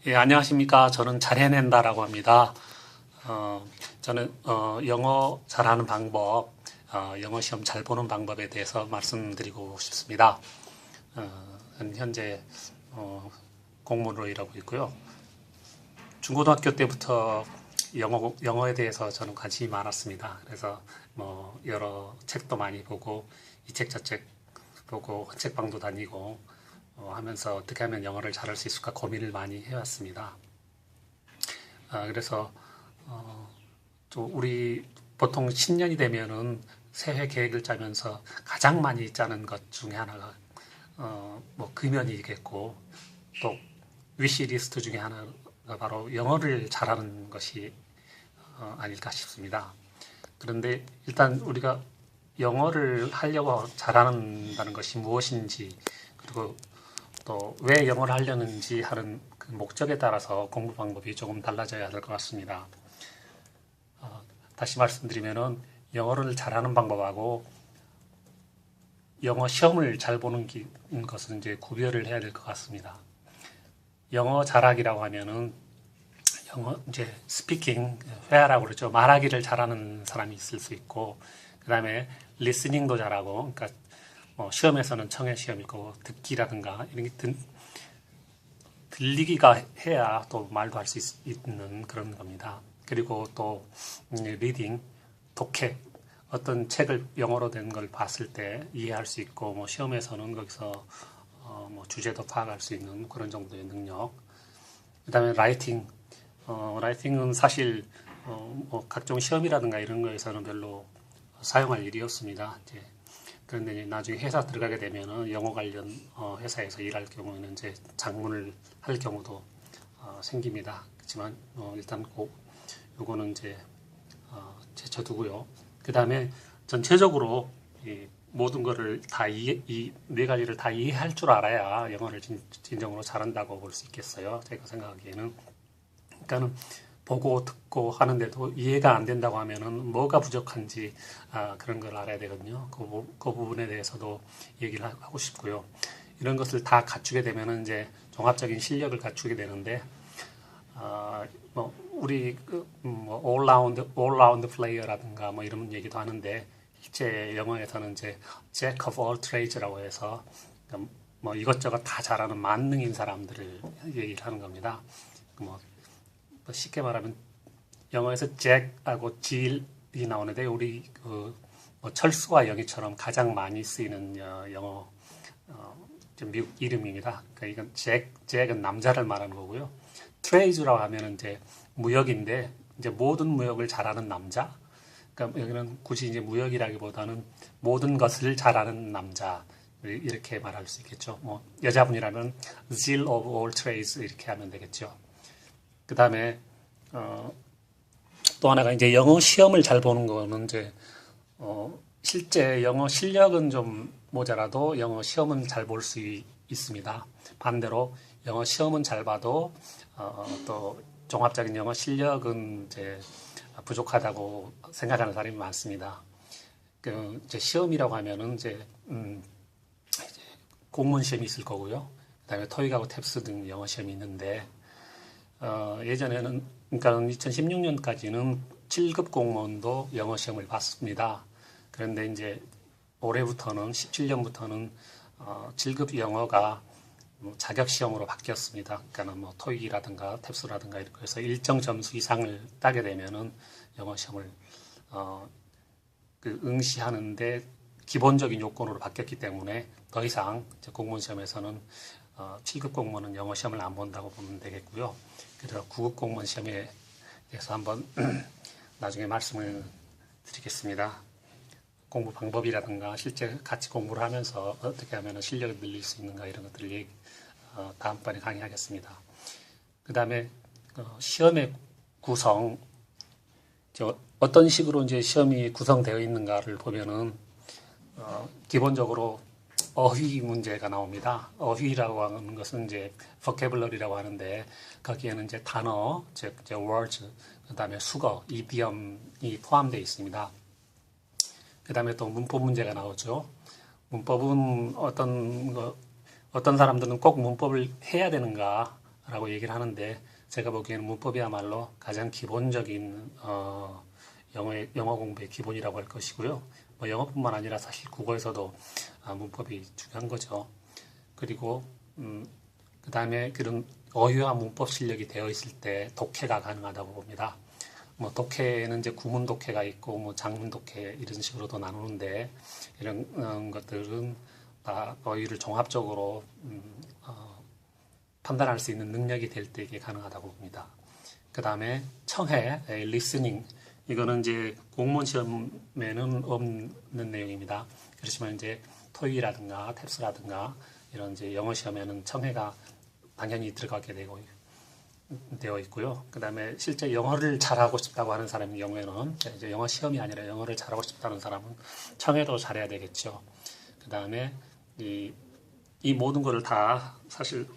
예, 안녕하십니까. 저는 잘 해낸다라고 합니다. 저는 영어 잘하는 방법, 영어 시험 잘 보는 방법에 대해서 말씀드리고 싶습니다. 저는 현재 공무원으로 일하고 있고요. 중고등학교 때부터 영어에 대해서 저는 관심이 많았습니다. 그래서 뭐 여러 책도 많이 보고 이 책 저 책 보고 책방도 다니고 하면서 어떻게 하면 영어를 잘할 수 있을까 고민을 많이 해왔습니다. 그래서 또 우리 보통 신년이 되면은 새해 계획을 짜면서 가장 많이 짜는 것 중에 하나가 뭐 금연이겠고, 또 위시리스트 중에 하나가 바로 영어를 잘하는 것이 아닐까 싶습니다. 그런데 일단 우리가 영어를 하려고 잘한다는 것이 무엇인지, 그리고 또 왜 영어를 하려는지 하는 그 목적에 따라서 공부 방법이 조금 달라져야 될 것 같습니다. 다시 말씀드리면은 영어를 잘하는 방법하고 영어 시험을 잘 보는 것은 이제 구별을 해야 될 것 같습니다. 영어 잘하기라고 하면은 영어 이제 스피킹, 회화라고 그러죠. 말하기를 잘하는 사람이 있을 수 있고, 그 다음에 리스닝도 잘하고, 그러니까 시험에서는 청해 시험이고 듣기라든가 이런 게 들리기가 해야 또 말도 할 수 있는 그런 겁니다. 그리고 또 리딩, 독해, 어떤 책을 영어로 된 걸 봤을 때 이해할 수 있고, 뭐 시험에서는 거기서 뭐 주제도 파악할 수 있는 그런 정도의 능력. 그다음에 라이팅, 라이팅은 사실 뭐 각종 시험이라든가 이런 거에서는 별로 사용할 일이 없습니다. 이제 그런데 이제 나중에 회사 들어가게 되면은 영어 관련 회사에서 일할 경우에는 이제 장문을 할 경우도 생깁니다. 그렇지만 일단 꼭 요거는 이제 제쳐두고요. 그 다음에 전체적으로 이 모든 거를 다 이 네 가지를 다 이해할 줄 알아야 영어를 진정으로 잘한다고 볼 수 있겠어요. 제가 생각하기에는. 그러니까는 보고 듣고 하는데도 이해가 안 된다고 하면은 뭐가 부족한지 그런 걸 알아야 되거든요. 그 부분에 대해서도 얘기를 하고 싶고요. 이런 것을 다 갖추게 되면은 이제 종합적인 실력을 갖추게 되는데, 뭐 우리 뭐 all round 플레이어라든가 뭐 이런 얘기도 하는데, 실제 영어에서는 이제 jack of all trades라고 해서 뭐 이것저것 다 잘하는 만능인 사람들을 얘기를 하는 겁니다. 뭐 쉽게 말하면 영어에서 잭하고 질이 나오는데, 우리 뭐 철수와 영희처럼 가장 많이 쓰이는 영어 미국 이름입니다. 그러니까 이건 잭은 남자를 말하는 거고요. 트레이즈라고 하면 이제 무역인데, 이제 모든 무역을 잘하는 남자. 그러니까 여기는 굳이 이제 무역이라기보다는 모든 것을 잘하는 남자, 이렇게 말할 수 있겠죠. 뭐 여자분이라면 zeal of all trades 이렇게 하면 되겠죠. 그 다음에 또 하나가 이제 영어 시험을 잘 보는 거는 이제 실제 영어 실력은 좀 모자라도 영어 시험은 잘 볼 수 있습니다. 반대로 영어 시험은 잘 봐도 또 종합적인 영어 실력은 이제 부족하다고 생각하는 사람이 많습니다. 그 이제 시험이라고 하면은 이제 공무원 시험이 있을 거고요. 그다음에 토익하고 탭스 등 영어 시험이 있는데, 예전에는, 그러니까 2016년까지는 7급 공무원도 영어 시험을 봤습니다. 그런데 이제 올해부터는, 17년부터는 7급 영어가 자격 시험으로 바뀌었습니다. 그러니까 뭐 토익이라든가 탭스라든가 이렇게 해서 일정 점수 이상을 따게 되면은 영어 시험을 응시하는데 기본적인 요건으로 바뀌었기 때문에 더 이상 공무원 시험에서는 7급 공무원은 영어 시험을 안 본다고 보면 되겠고요. 그래서 9급 공무원 시험에 대해서 한번 나중에 말씀을 드리겠습니다. 공부 방법이라든가 실제 같이 공부를 하면서 어떻게 하면 실력을 늘릴 수 있는가, 이런 것들을 다음번에 강의하겠습니다. 그 다음에 시험의 구성, 어떤 식으로 이제 시험이 구성되어 있는가를 보면은 기본적으로 어휘 문제가 나옵니다. 어휘라고 하는 것은 이제 vocabulary라고 하는데, 거기에는 이제 단어, 즉 이제 words, 그다음에 수거, 이디엄이 포함되어 있습니다. 그다음에 또 문법 문제가 나오죠. 문법은 어떤 사람들은 꼭 문법을 해야 되는가, 문법이라고 얘기를 하는데 제가 보기에는 문법이야말로 가장 기본적인 영어 공부의 기본이라고 할 것이고요. 뭐 영어뿐만 아니라 사실 국어에서도 문법이 중요한 거죠. 그리고 그 다음에 그런 어휘와 문법 실력이 되어 있을 때 독해가 가능하다고 봅니다. 뭐 독해는 이제 구문 독해가 있고 뭐 장문 독해 이런 식으로도 나누는데 이런 것들은 다 어휘를 종합적으로 판단할 수 있는 능력이 될 때 이게 가능하다고 봅니다. 그 다음에 청해, 리스닝 이거는 이제 공무원 시험에는 없는 내용입니다. 그렇지만 이제 토익이라든가 탭스라든가 이런 이제 영어 시험에는 청해가 당연히 들어가게 되어 있고요. 그 다음에 실제 영어를 잘하고 싶다고 하는 사람의 경우에는 이제 영어 시험이 아니라 영어를 잘하고 싶다는 사람은 청해도 잘해야 되겠죠. 그 다음에 이 모든 것을 다 사실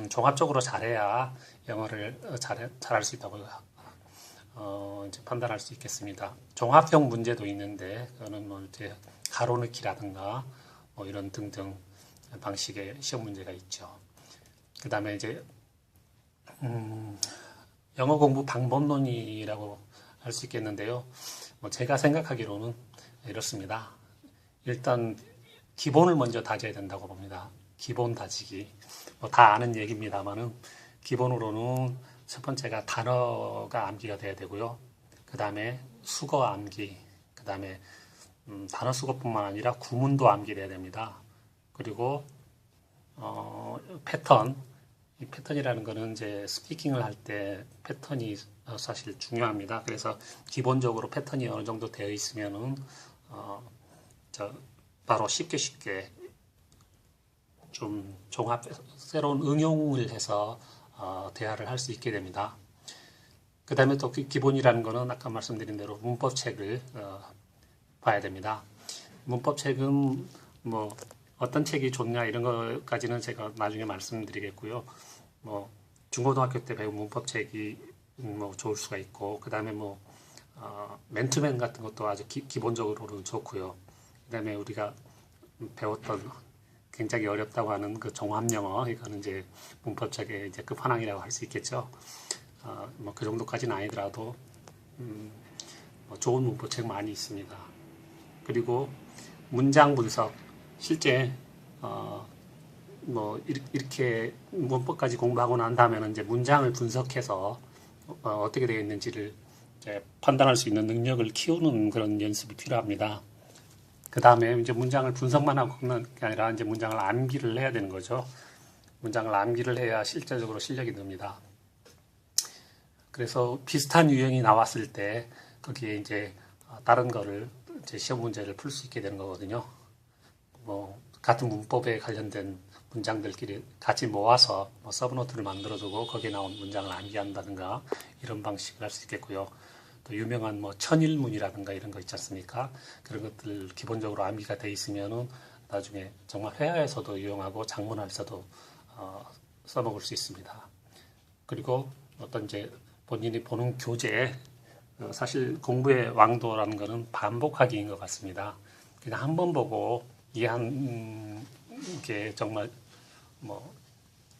종합적으로 잘해야 영어를 잘할 수 있다고 이제 판단할 수 있겠습니다. 종합형 문제도 있는데 그거는 뭐 이제 가로넣기라든가 뭐 이런 등등 방식의 시험 문제가 있죠. 그 다음에 이제 영어 공부 방법론이라고 할 수 있겠는데요. 뭐 제가 생각하기로는 이렇습니다. 일단 기본을 먼저 다져야 된다고 봅니다. 기본 다지기. 뭐 다 아는 얘기입니다만은 기본으로는 첫 번째가 단어가 암기가 돼야 되고요. 그 다음에 수거 암기. 그 다음에 단어 수거뿐만 아니라 구문도 암기돼야 됩니다. 그리고 패턴. 이 패턴이라는 거는 이제 스피킹을 할 때 패턴이 사실 중요합니다. 그래서 기본적으로 패턴이 어느 정도 되어 있으면은 바로 쉽게 좀 새로운 응용을 해서 대화를 할 수 있게 됩니다. 그 다음에 또 기본이라는 거는 아까 말씀드린 대로 문법책을 봐야 됩니다. 문법책은 뭐 어떤 책이 좋냐 이런 것까지는 제가 나중에 말씀드리겠고요. 뭐 중고등학교 때 배운 문법책이 뭐 좋을 수가 있고 그 다음에 뭐 맨투맨 같은 것도 아주 기본적으로는 좋고요. 그 다음에 우리가 배웠던 굉장히 어렵다고 하는 그 종합영어 이거는 이제 문법책의 이제 끝판왕이라고 할 수 있겠죠. 뭐 그 정도까지는 아니더라도 뭐 좋은 문법책 많이 있습니다. 그리고 문장 분석 실제 뭐 이렇게 문법까지 공부하고 난 다음에는 이제 문장을 분석해서 어떻게 되어 있는지를 이제 판단할 수 있는 능력을 키우는 그런 연습이 필요합니다. 그 다음에 이제 문장을 분석만 하고 끝나는 게 아니라 이제 문장을 암기를 해야 되는 거죠. 문장을 암기를 해야 실제적으로 실력이 늡니다. 그래서 비슷한 유형이 나왔을 때 거기에 이제 다른 거를 이제 시험 문제를 풀 수 있게 되는 거거든요. 뭐 같은 문법에 관련된 문장들끼리 같이 모아서 뭐 서브노트를 만들어두고 거기에 나온 문장을 암기한다든가 이런 방식을 할 수 있겠고요. 또 유명한 뭐 천일문이라든가 이런 거 있지 않습니까? 그런 것들 기본적으로 암기가 돼 있으면은 나중에 정말 회화에서도 이용하고 작문할서도 써먹을 수 있습니다. 그리고 어떤 이제 본인이 보는 교재 사실 공부의 왕도라는 것은 반복하기인 것 같습니다. 그냥 한 번 보고 이해한 게 정말 뭐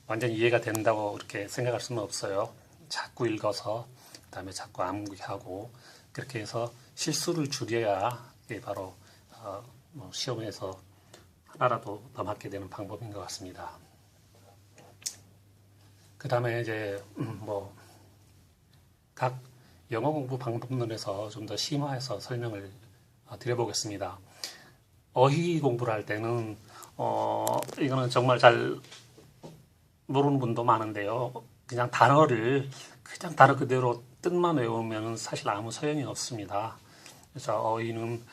완전히 이해가 된다고 이렇게 생각할 수는 없어요. 자꾸 읽어서 그다음에 자꾸 암기하고 그렇게 해서 실수를 줄여야 이게 바로 뭐 시험에서 하나라도 더 맞게 되는 방법인 것 같습니다. 그다음에 이제 뭐 각 영어 공부 방법론에서 좀 더 심화해서 설명을 드려보겠습니다. 어휘 공부를 할 때는 이거는 정말 잘 모르는 분도 많은데요. 그냥 단어 그대로 뜻만 외우면 사실 아무 소용이 없습니다. 그래서 어휘는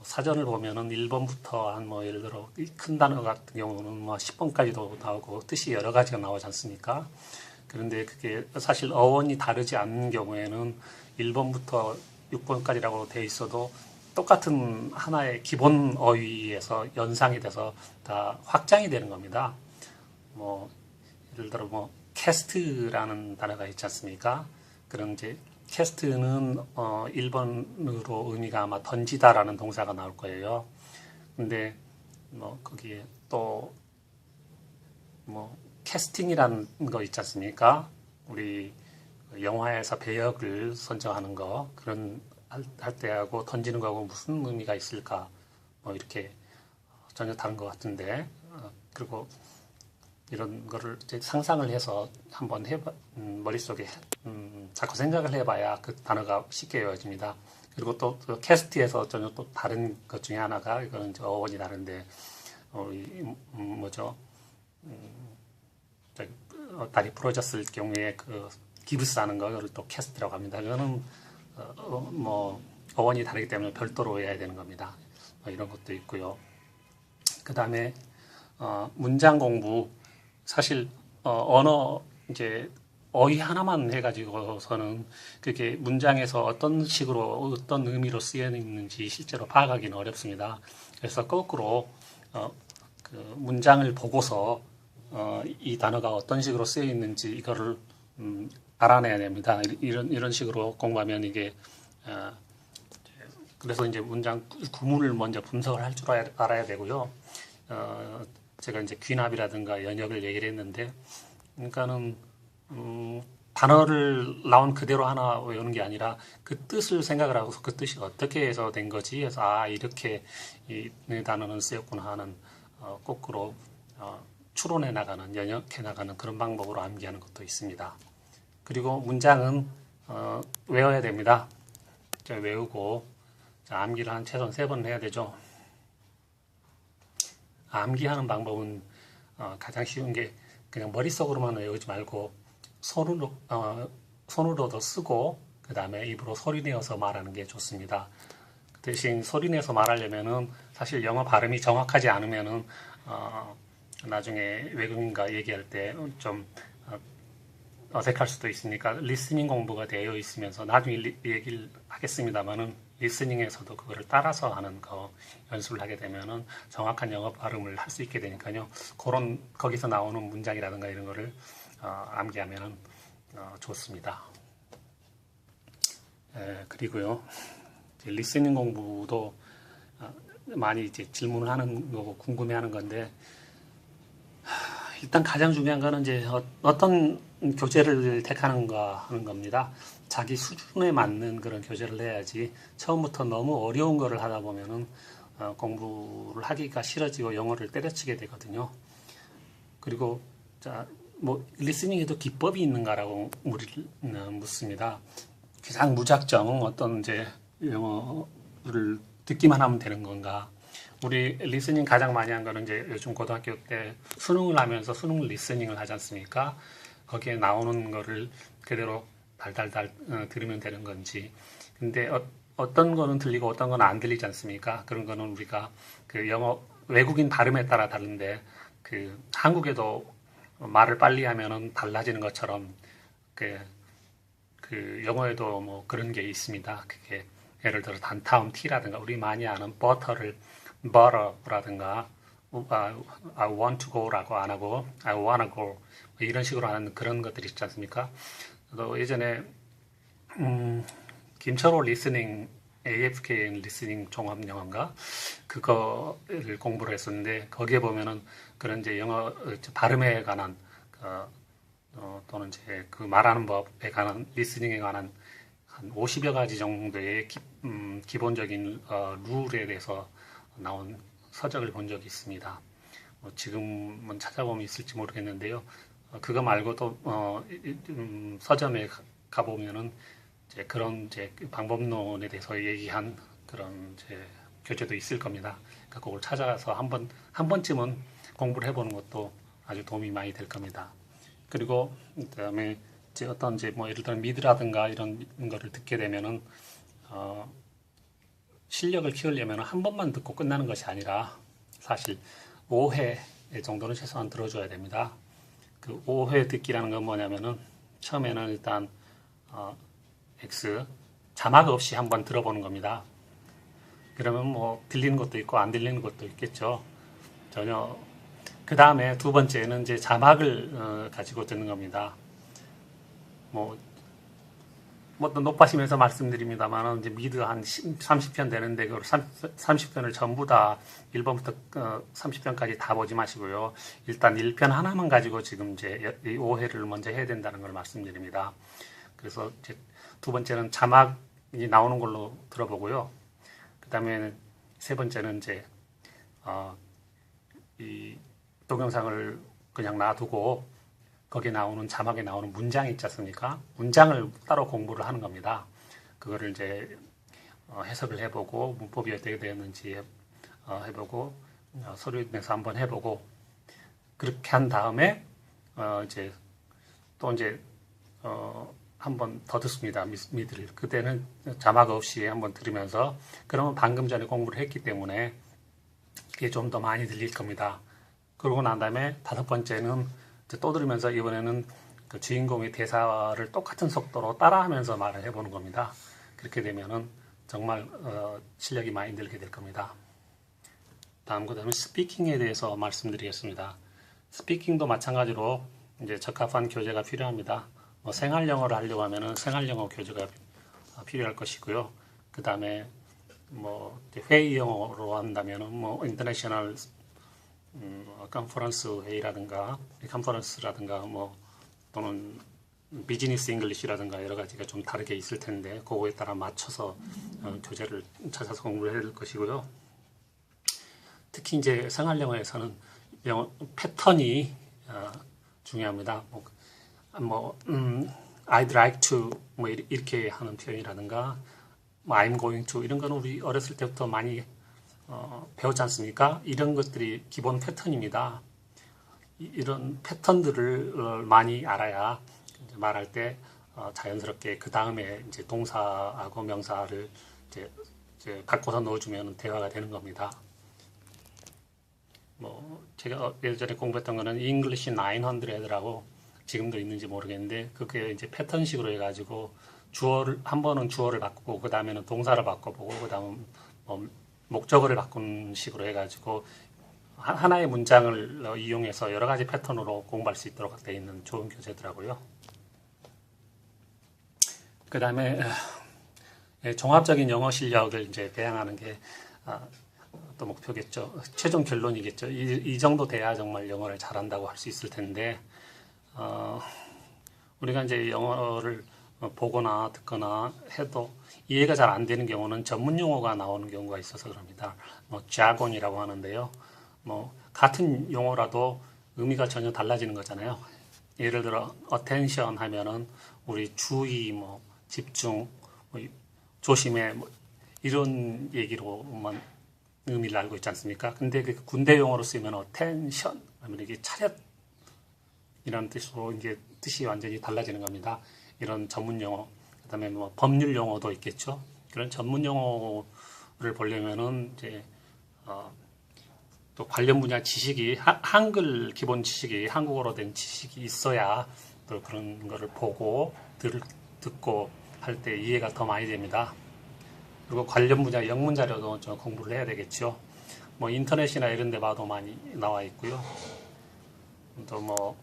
사전을 보면은 1번부터 한 뭐 예를 들어 큰 단어 같은 경우는 뭐 10번까지도 나오고 뜻이 여러 가지가 나오지 않습니까? 그런데 그게 사실 어원이 다르지 않는 경우에는 1번부터 6번까지라고 돼 있어도 똑같은 하나의 기본 어휘에서 연상이 돼서 다 확장이 되는 겁니다. 뭐 예를 들어 뭐 캐스트라는 단어가 있지 않습니까? 그런 이제 캐스트는 1번으로 의미가 아마 던지다라는 동사가 나올 거예요. 근데 뭐 거기에 또 뭐 캐스팅이라는 거 있지 않습니까? 우리 영화에서 배역을 선정하는 거 그런 할 때하고 던지는 거하고 무슨 의미가 있을까? 뭐 이렇게 전혀 다른 것 같은데 그리고 이런 거를 이제 상상을 해서 한번 머릿속에 자꾸 생각을 해봐야 그 단어가 쉽게 외워집니다. 그리고 또 캐스트에서 전혀 또 다른 것 중에 하나가 이거는 이제 어원이 다른데 뭐죠? 다리 부러졌을 경우에 그 기브스 하는 거를 또 캐스트라고 합니다. 이거는 뭐 어원이 다르기 때문에 별도로 외워야 되는 겁니다. 이런 것도 있고요. 그 다음에 문장 공부 사실 언어 이제 어휘 하나만 해가지고서는 그게 문장에서 어떤 식으로 어떤 의미로 쓰여 있는지 실제로 파악하기는 어렵습니다. 그래서 거꾸로 그 문장을 보고서 이 단어가 어떤 식으로 쓰여 있는지 이거를 알아내야 됩니다. 이런 식으로 공부하면 이게 그래서 이제 문장 구문을 먼저 분석을 할 줄 알아야 되고요. 제가 이제 귀납이라든가 연역을 얘기를 했는데, 그러니까는 단어를 나온 그대로 하나 외우는 게 아니라 그 뜻을 생각을 하고 그 뜻이 어떻게 해서 된 거지 해서 이렇게 이 단어는 쓰였구나 하는 거꾸로 추론해 나가는 연역해 나가는 그런 방법으로 암기하는 것도 있습니다. 그리고 문장은 외워야 됩니다. 외우고 암기를 한 최소한 3번 해야 되죠. 암기하는 방법은 가장 쉬운 게 그냥 머릿속으로만 외우지 말고 손으로도 쓰고 그 다음에 입으로 소리내어서 말하는 게 좋습니다. 대신 소리내서 말하려면은 사실 영어 발음이 정확하지 않으면은 나중에 외국인과 얘기할 때 좀 어색할 수도 있으니까 리스닝 공부가 되어 있으면서 나중에 얘기를 하겠습니다만은 리스닝에서도 그거를 따라서 하는 거 연습을 하게 되면은 정확한 영어 발음을 할 수 있게 되니까요. 그런 거기서 나오는 문장이라든가 이런 거를 암기하면은 좋습니다. 그리고요. 리스닝 공부도 많이 이제 질문을 하는 거고 궁금해하는 건데 일단 가장 중요한 거는 이제 어떤 교재를 택하는가 하는 겁니다. 자기 수준에 맞는 그런 교재를 해야지 처음부터 너무 어려운 거를 하다 보면은 공부를 하기가 싫어지고 영어를 때려치게 되거든요. 그리고 뭐 리스닝에도 기법이 있는가라고 묻습니다. 그냥 무작정 어떤 이제 영어를 듣기만 하면 되는 건가? 우리 리스닝 가장 많이 한 거는 이제 요즘 고등학교 때 수능을 하면서 수능 리스닝을 하지 않습니까? 거기에 나오는 거를 그대로 달달달 들으면 되는 건지. 근데 어떤 거는 들리고 어떤 거는 안 들리지 않습니까? 그런 거는 우리가 그 영어 외국인 발음에 따라 다른데 그 한국에도 말을 빨리 하면은 달라지는 것처럼 그 영어에도 뭐 그런 게 있습니다. 그게 예를 들어 단타음 T라든가 우리 많이 아는 버터를 butter라든가 I want to go라고 안 하고 I wanna go 이런 식으로 하는 그런 것들이 있지 않습니까? 또 예전에 김철호 리스닝 AFK 리스닝 종합 영어인가 그거를 공부를 했었는데 거기에 보면은 그런 이제 영어 발음에 관한 또는 이제 그 말하는 법에 관한 리스닝에 관한 한 50여 가지 정도의 기본적인 룰에 대해서 나온 서적을 본 적이 있습니다. 지금은 찾아보면 있을지 모르겠는데요. 그거 말고도 서점에 가보면은 이제 그런 이제 방법론에 대해서 얘기한 그런 이제 교재도 있을 겁니다. 그러니까 그걸 찾아가서 한 번쯤은 공부를 해보는 것도 아주 도움이 많이 될 겁니다. 그리고 그다음에 이제 어떤 이제 뭐 예를 들어 미드라든가 이런 거를 듣게 되면은 실력을 키우려면 한 번만 듣고 끝나는 것이 아니라 사실 5회 정도는 최소한 들어줘야 됩니다. 그 5회 듣기라는 건 뭐냐면은 처음에는 일단 X 자막 없이 한번 들어보는 겁니다. 그러면 뭐 들리는 것도 있고 안 들리는 것도 있겠죠. 전혀. 그 다음에 두 번째는 이제 자막을 가지고 듣는 겁니다. 뭐 뭐 또 높아지면서 말씀드립니다만 이제 미드 한 30편 되는데 그 30편을 전부 다 1번부터 30편까지 다 보지 마시고요. 일단 1편 하나만 가지고 지금 이제 이 오해를 먼저 해야 된다는 걸 말씀드립니다. 그래서 이제 두 번째는 자막이 나오는 걸로 들어보고요. 그다음에 세 번째는 이제 이 동영상을 그냥 놔두고 거기에 나오는 자막에 나오는 문장이 있지 않습니까? 문장을 따로 공부를 하는 겁니다. 그거를 이제 해석을 해보고 문법이 어떻게 되었는지 해보고 서류 내서 한번 해보고 그렇게 한 다음에 이제 또 이제 한 번 더 듣습니다. 미드를 그때는 자막 없이 한번 들으면서 그러면 방금 전에 공부를 했기 때문에 이게 좀 더 많이 들릴 겁니다. 그러고 난 다음에 다섯 번째는 또 들으면서 이번에는 그 주인공의 대사를 똑같은 속도로 따라하면서 말을 해보는 겁니다. 그렇게 되면은 정말 실력이 많이 늘게 될 겁니다. 그다음에 스피킹에 대해서 말씀드리겠습니다. 스피킹도 마찬가지로 이제 적합한 교재가 필요합니다. 뭐 생활 영어를 하려고 하면은 생활 영어 교재가 필요할 것이고요. 그 다음에 뭐 회의 영어로 한다면은 뭐 인터내셔널 컨퍼런스 회의라든가 컨퍼런스라든가 뭐 또는 비즈니스 잉글리시라든가 여러 가지가 좀 다르게 있을 텐데 그거에 따라 맞춰서 교재를 찾아서 공부를 해야 될 것이고요. 특히 이제 생활 영어에서는 영어 패턴이 중요합니다. I'd like to 뭐 이렇게 하는 표현이라든가 뭐 I'm going to 이런 거는 우리 어렸을 때부터 많이 배웠지 않습니까? 이런 것들이 기본 패턴입니다. 이런 패턴들을 많이 알아야 말할 때 자연스럽게 그 다음에 이제 동사하고 명사를 이제 바꿔서 넣어주면 대화가 되는 겁니다. 뭐 제가 예전에 공부했던 거는 English 900라고 지금도 있는지 모르겠는데 그게 이제 패턴식으로 해가지고 주어를 한 번은 주어를 바꾸고 그 다음에는 동사를 바꿔보고 그 다음 목적어를 바꾸는 식으로 해가지고 하나의 문장을 이용해서 여러 가지 패턴으로 공부할 수 있도록 되어 있는 좋은 교재더라고요. 그 다음에 종합적인 영어 실력을 이제 배양하는 게 또 목표겠죠. 최종 결론이겠죠. 이 정도 돼야 정말 영어를 잘한다고 할 수 있을 텐데 우리가 이제 영어를 보거나 듣거나 해도 이해가 잘 안 되는 경우는 전문 용어가 나오는 경우가 있어서 그럽니다. 뭐 자곤이라고 하는데요. 뭐 같은 용어라도 의미가 전혀 달라지는 거잖아요. 예를 들어 attention 하면은 우리 주의, 뭐 집중, 뭐 조심해, 뭐 이런 얘기로만 의미를 알고 있지 않습니까? 근데 그 군대 용어로 쓰면 attention 하면 이게 차렷 이런 뜻으로 이제 뜻이 완전히 달라지는 겁니다. 이런 전문 용어, 그다음에 뭐 법률 용어도 있겠죠. 그런 전문 용어를 보려면은 이제 또 관련 분야 지식이 한글 기본 지식이 한국어로 된 지식이 있어야 또 그런 거를 보고 듣고 할 때 이해가 더 많이 됩니다. 그리고 관련 분야 영문 자료도 좀 공부를 해야 되겠죠. 뭐 인터넷이나 이런 데 봐도 많이 나와 있고요. 또 뭐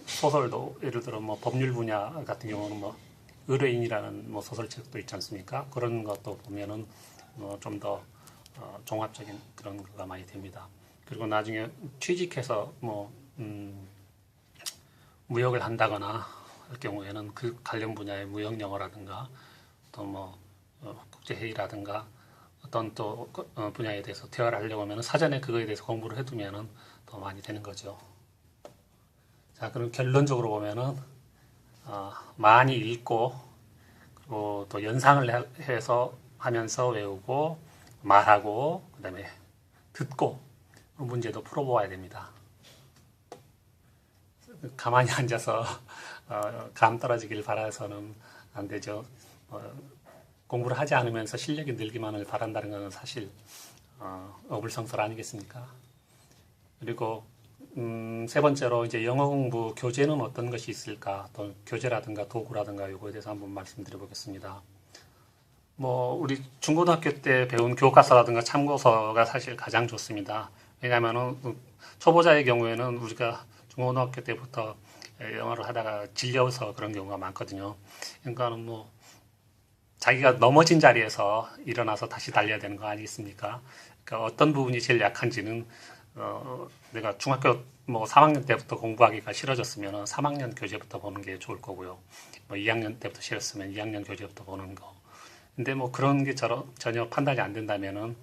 소설도 예를 들어 뭐 법률 분야 같은 경우는 뭐 의뢰인이라는 뭐 소설책도 있지 않습니까? 그런 것도 보면은 좀 더 종합적인 그런 거가 많이 됩니다. 그리고 나중에 취직해서 뭐 무역을 한다거나 할 경우에는 그 관련 분야의 무역 영어라든가 또 뭐 국제회의라든가 어떤 또 분야에 대해서 대화를 하려고 하면 사전에 그거에 대해서 공부를 해두면은 더 많이 되는 거죠. 자, 그럼 결론적으로 보면은 많이 읽고 그리고 또 연상을 해서 하면서 외우고 말하고 그다음에 듣고 문제도 풀어보아야 됩니다. 가만히 앉아서 감 떨어지길 바라서는 안 되죠. 공부를 하지 않으면서 실력이 늘기만을 바란다는 것은 사실 어불성설 아니겠습니까? 그리고 세 번째로 이제 영어 공부 교재는 어떤 것이 있을까? 또 교재라든가 도구라든가 이거에 대해서 한번 말씀드려 보겠습니다. 뭐 우리 중고등학교 때 배운 교과서라든가 참고서가 사실 가장 좋습니다. 왜냐하면은 초보자의 경우에는 우리가 중고등학교 때부터 영어를 하다가 질려서 그런 경우가 많거든요. 그러니까는 뭐 자기가 넘어진 자리에서 일어나서 다시 달려야 되는 거 아니겠습니까? 그러니까 어떤 부분이 제일 약한지는 내가 중학교 뭐 3학년 때부터 공부하기가 싫어졌으면 3학년 교재부터 보는 게 좋을 거고요. 뭐 2학년 때부터 싫었으면 2학년 교재부터 보는 거. 근데 뭐 그런 게 전혀 판단이 안 된다면은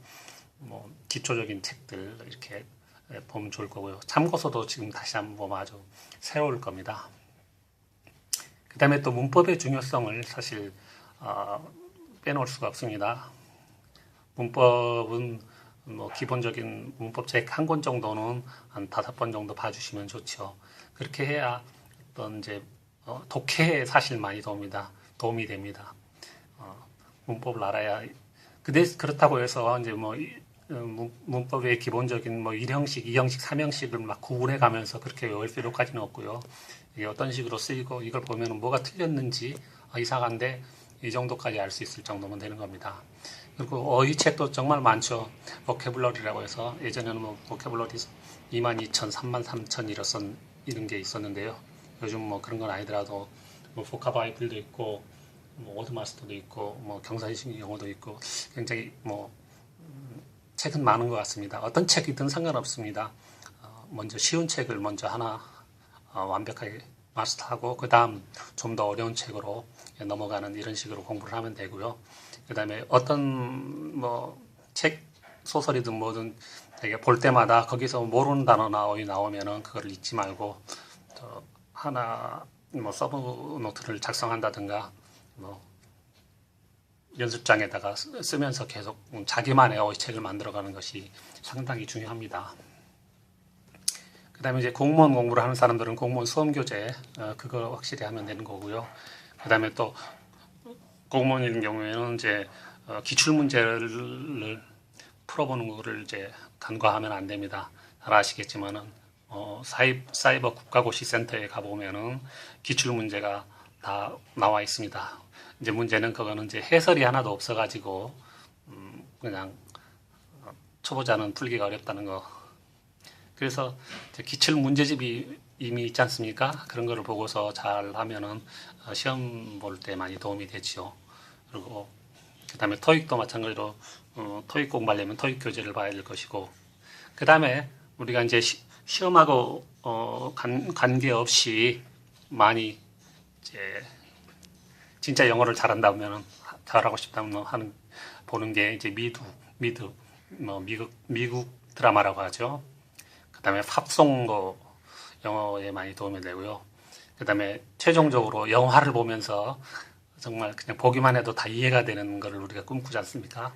뭐 기초적인 책들 이렇게 보면 좋을 거고요. 참고서도 지금 다시 한번 보면 아주 새로울 겁니다. 그 다음에 또 문법의 중요성을 사실 빼놓을 수가 없습니다. 문법은 뭐 기본적인 문법 책 한 권 정도는 한 5번 정도 봐주시면 좋죠. 그렇게 해야 어떤 이제 독해에 사실 많이 도움이 됩니다. 문법을 알아야. 근데 그렇다고 해서 이제 뭐 문법의 기본적인 뭐 1형식, 2형식, 3형식을 막 구분해 가면서 그렇게 외울 필요까지는 없고요. 이게 어떤 식으로 쓰이고 이걸 보면 뭐가 틀렸는지 이상한데 이 정도까지 알 수 있을 정도면 되는 겁니다. 그리고 어휘 책도 정말 많죠. 보캐블러리라고 해서 예전에는 뭐 보캐블러리 22,000, 33,000 이런 게 있었는데요. 요즘 뭐 그런 건 아니더라도 뭐 포카바이블도 있고 뭐 워드마스터도 있고 뭐 경사식 영어도 있고 굉장히 뭐 책은 많은 것 같습니다. 어떤 책이든 상관없습니다. 먼저 쉬운 책을 먼저 하나 완벽하게 마스터하고 그 다음 좀 더 어려운 책으로 넘어가는 이런 식으로 공부를 하면 되고요. 그 다음에 어떤 뭐 책 소설이든 뭐든 되게 볼 때마다 거기서 모르는 단어나 어휘 나오면은 그걸 잊지 말고 하나 뭐 서브 노트를 작성한다든가 뭐 연습장에다가 쓰면서 계속 자기만의 어휘책을 만들어가는 것이 상당히 중요합니다. 그 다음에 이제 공무원 공부를 하는 사람들은 공무원 수험교재 그거 확실히 하면 되는 거고요. 그 다음에 또 공무원인 경우에는 이제 기출문제를 풀어보는 거를 이제 간과하면 안 됩니다. 잘 아시겠지만은 사이버 국가고시센터에 가보면은 기출문제가 다 나와 있습니다. 이제 문제는 그거는 이제 해설이 하나도 없어가지고 그냥 초보자는 풀기가 어렵다는 거. 그래서 기출 문제집이 이미 있지 않습니까? 그런 거를 보고서 잘 하면은 시험 볼 때 많이 도움이 되지요. 그리고 그다음에 토익도 마찬가지로 토익 공부하려면 토익 교재를 봐야 될 것이고, 그다음에 우리가 이제 시험하고 관계없이 많이 이제 진짜 영어를 잘한다면 잘하고 싶다면 보는 게 이제 미국 드라마라고 하죠. 그다음에 팝송도 영어에 많이 도움이 되고요. 그다음에 최종적으로 영화를 보면서 정말 그냥 보기만 해도 다 이해가 되는 거를 우리가 꿈꾸지 않습니까?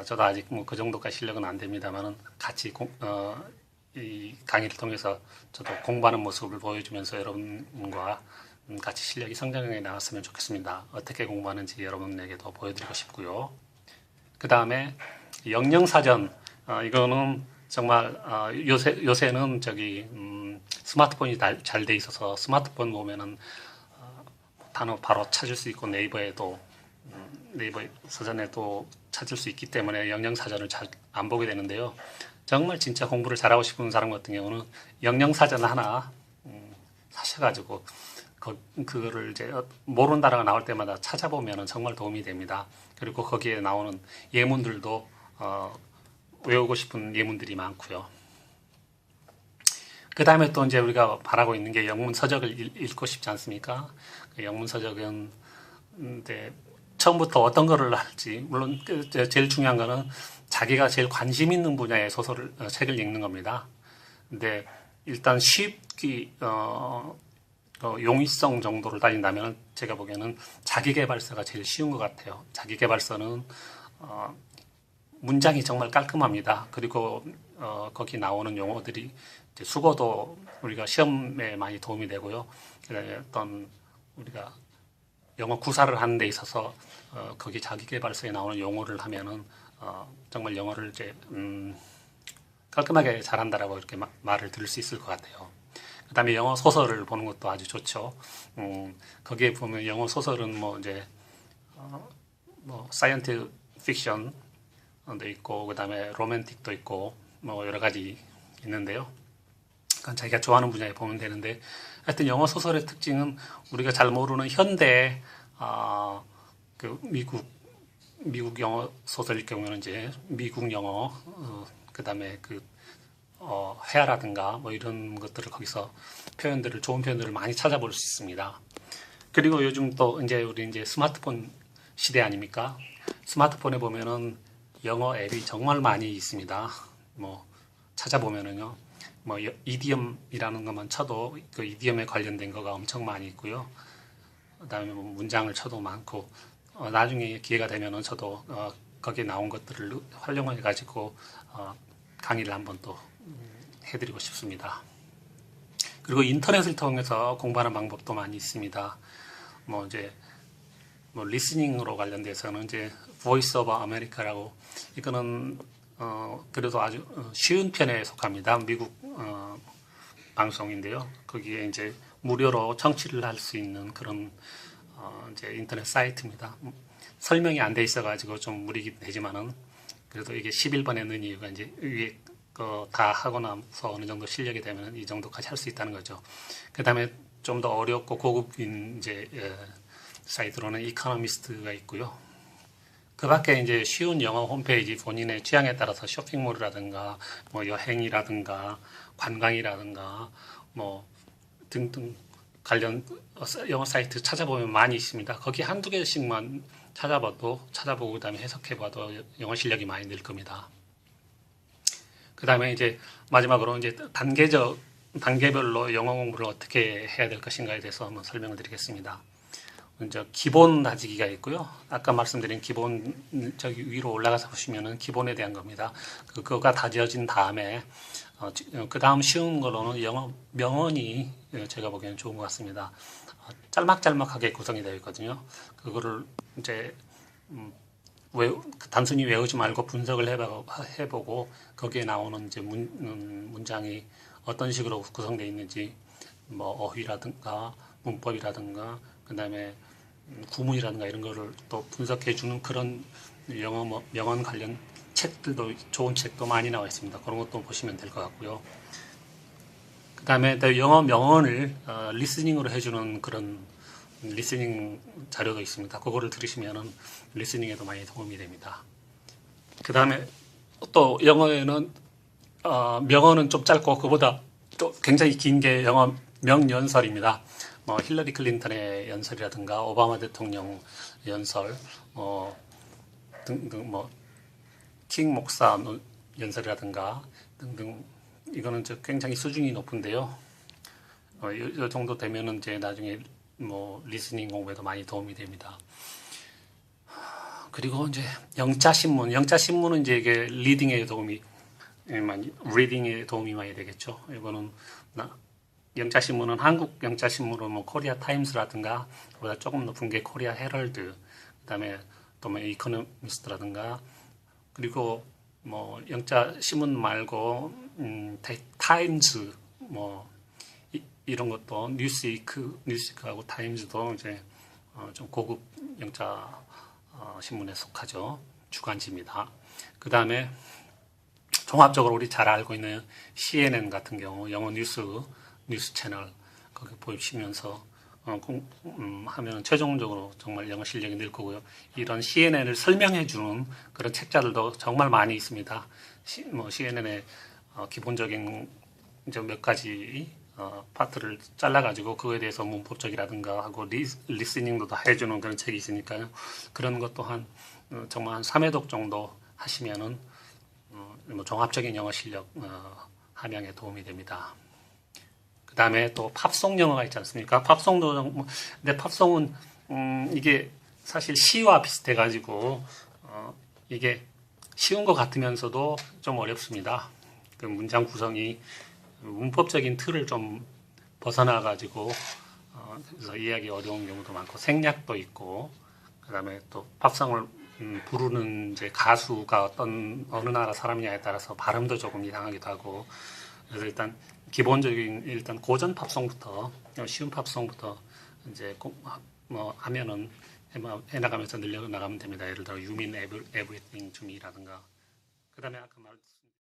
저도 아직 뭐 그 정도까지 실력은 안 됩니다만은 같이 이 강의를 통해서 저도 공부하는 모습을 보여주면서 여러분과 같이 실력이 성장해 나갔으면 좋겠습니다. 어떻게 공부하는지 여러분에게도 보여드리고 싶고요. 그 다음에 영영사전, 이거는 정말 요새는 스마트폰이 잘 돼 있어서 스마트폰 보면은 단어 바로 찾을 수 있고 네이버 사전에도 찾을 수 있기 때문에 영영사전을 잘 안 보게 되는데요. 정말 진짜 공부를 잘하고 싶은 사람 같은 경우는 영영사전 하나 사셔가지고 그거를 이제 모르는 단어가 나올 때마다 찾아보면 정말 도움이 됩니다. 그리고 거기에 나오는 예문들도 외우고 싶은 예문들이 많고요. 그 다음에 또 이제 우리가 바라고 있는 게 영문서적을 읽고 싶지 않습니까? 그 영문서적은 이제 처음부터 어떤 거를 할지, 물론 제일 중요한 거는 자기가 제일 관심 있는 분야의 책을 읽는 겁니다. 근데 일단 쉽기 용이성 정도를 다닌다면 제가 보기에는 자기계발서가 제일 쉬운 것 같아요. 자기계발서는 문장이 정말 깔끔합니다. 그리고 거기 나오는 용어들이 이제 수거도 우리가 시험에 많이 도움이 되고요. 어떤 우리가 영어 구사를 하는 데 있어서 거기 자기계발서에 나오는 용어를 하면은 정말 영어를 이제 깔끔하게 잘한다라고 이렇게 말을 들을 수 있을 것 같아요. 그 다음에 영어 소설을 보는 것도 아주 좋죠. 거기에 보면 영어 소설은 뭐 이제 뭐 사이언스 픽션도 있고, 그 다음에 로맨틱도 있고, 뭐 여러 가지 있는데요. 그건 자기가 좋아하는 분야에 보면 되는데, 하여튼 영어 소설의 특징은 우리가 잘 모르는 현대 그 미국 영어 소설일 경우는 이제 미국 영어, 그다음에 회화라든가 뭐 이런 것들을 거기서 좋은 표현들을 많이 찾아볼 수 있습니다. 그리고 요즘 또 이제 우리 이제 스마트폰 시대 아닙니까? 스마트폰에 보면은 영어 앱이 정말 많이 있습니다. 뭐 찾아보면은요, 뭐 이디엄이라는 것만 쳐도 그 이디엄에 관련된 거가 엄청 많이 있고요. 그다음에 뭐 문장을 쳐도 많고, 나중에 기회가 되면은 저도 거기에 나온 것들을 활용해 가지고 강의를 한번 또 해드리고 싶습니다. 그리고 인터넷을 통해서 공부하는 방법도 많이 있습니다. 뭐 이제 리스닝으로 관련돼서는 이제 보이스 오브 아메리카라고, 이거는 그래도 아주 쉬운 편에 속합니다. 미국 방송인데요. 거기에 이제 무료로 청취를 할 수 있는 그런 이제 인터넷 사이트입니다. 설명이 안 돼 있어가지고 좀 무리긴 되지만은, 그래도 이게 11번에 넣은 이유가 이제 위에 다 하고 나서 어느 정도 실력이 되면 이 정도까지 할 수 있다는 거죠. 그 다음에 좀 더 어렵고 고급인 이제 사이트로는 이코노미스트가 있고요. 그 밖에 이제 쉬운 영어 홈페이지, 본인의 취향에 따라서 쇼핑몰이라든가 뭐 여행이라든가 관광이라든가 뭐 등등 관련 영어 사이트 찾아보면 많이 있습니다. 거기 한두 개씩만 찾아보고 그다음에 해석해봐도 영어 실력이 많이 늘 겁니다. 그 다음에 이제 마지막으로 이제 단계별로 영어 공부를 어떻게 해야 될 것인가에 대해서 한번 설명을 드리겠습니다. 먼저 기본 다지기가 있고요. 아까 말씀드린 기본, 저기 위로 올라가서 보시면은 기본에 대한 겁니다. 그거가 다져진 다음에 그 다음 쉬운 거로는 영어 명언이 제가 보기에는 좋은 것 같습니다. 짤막짤막하게 구성이 되어 있거든요. 그거를 이제 단순히 외우지 말고 분석을 해보고 거기에 나오는 이제 문장이 어떤 식으로 구성되어 있는지, 뭐 어휘라든가 문법이라든가 그다음에 구문이라든가 이런 거를 또 분석해 주는 그런 영어 명언 관련 책들도, 좋은 책도 많이 나와 있습니다. 그런 것도 보시면 될 것 같고요. 그 다음에 영어 명언을 리스닝으로 해주는 그런 리스닝 자료도 있습니다. 그거를 들으시면은 리스닝에도 많이 도움이 됩니다. 그 다음에 또 영어에는 명언은 좀 짧고 그보다 또 굉장히 긴 게 영어 명연설입니다. 뭐 힐러리 클린턴의 연설이라든가 오바마 대통령 연설, 등등 킹 목사 연설이라든가 등등, 이거는 굉장히 수준이 높은데요. 이 정도 되면은 이제 나중에 뭐 리스닝 공부에도 많이 도움이 됩니다. 그리고 이제 영자신문은 이제 이게 리딩에 도움이 많이 되겠죠. 이거는 영자신문은 한국 영자신문은 뭐 코리아 타임스라든가 보다 조금 높은 게 코리아 헤럴드, 그다음에 또 뭐 이코노미스트라든가, 그리고 뭐 영자신문 말고 타임즈 뭐 이런 것도 뉴스위크하고 타임즈도 이제 좀 고급 영자 신문에 속하죠. 주간지입니다. 그 다음에 종합적으로 우리 잘 알고 있는 CNN 같은 경우 영어 뉴스 채널 거기 보시면서 하면 최종적으로 정말 영어 실력이 늘 거고요. 이런 CNN을 설명해 주는 그런 책자들도 정말 많이 있습니다. CNN의 기본적인 이제 몇 가지 파트를 잘라가지고 그거에 대해서 문법적이라든가 하고 리스닝도 다 해주는 그런 책이 있으니까요. 그런 것도 정말 한 3회독 정도 하시면은 뭐 종합적인 영어 실력 함양에 도움이 됩니다. 그 다음에 또 팝송 영어가 있지 않습니까? 근데 팝송은 이게 사실 시와 비슷해가지고 이게 쉬운 것 같으면서도 좀 어렵습니다. 그 문장 구성이 문법적인 틀을 좀 벗어나가지고 그래서 이해하기 어려운 경우도 많고, 생략도 있고, 그 다음에 또 팝송을 부르는 이제 가수가 어느 나라 사람이냐에 따라서 발음도 조금 이상하기도 하고, 그래서 일단 기본적인 고전 팝송부터, 쉬운 팝송부터 이제 뭐 하면은 해나가면서 늘려나가면 됩니다. 예를 들어 You Mean Everything to Me라든가, 그 다음에 아까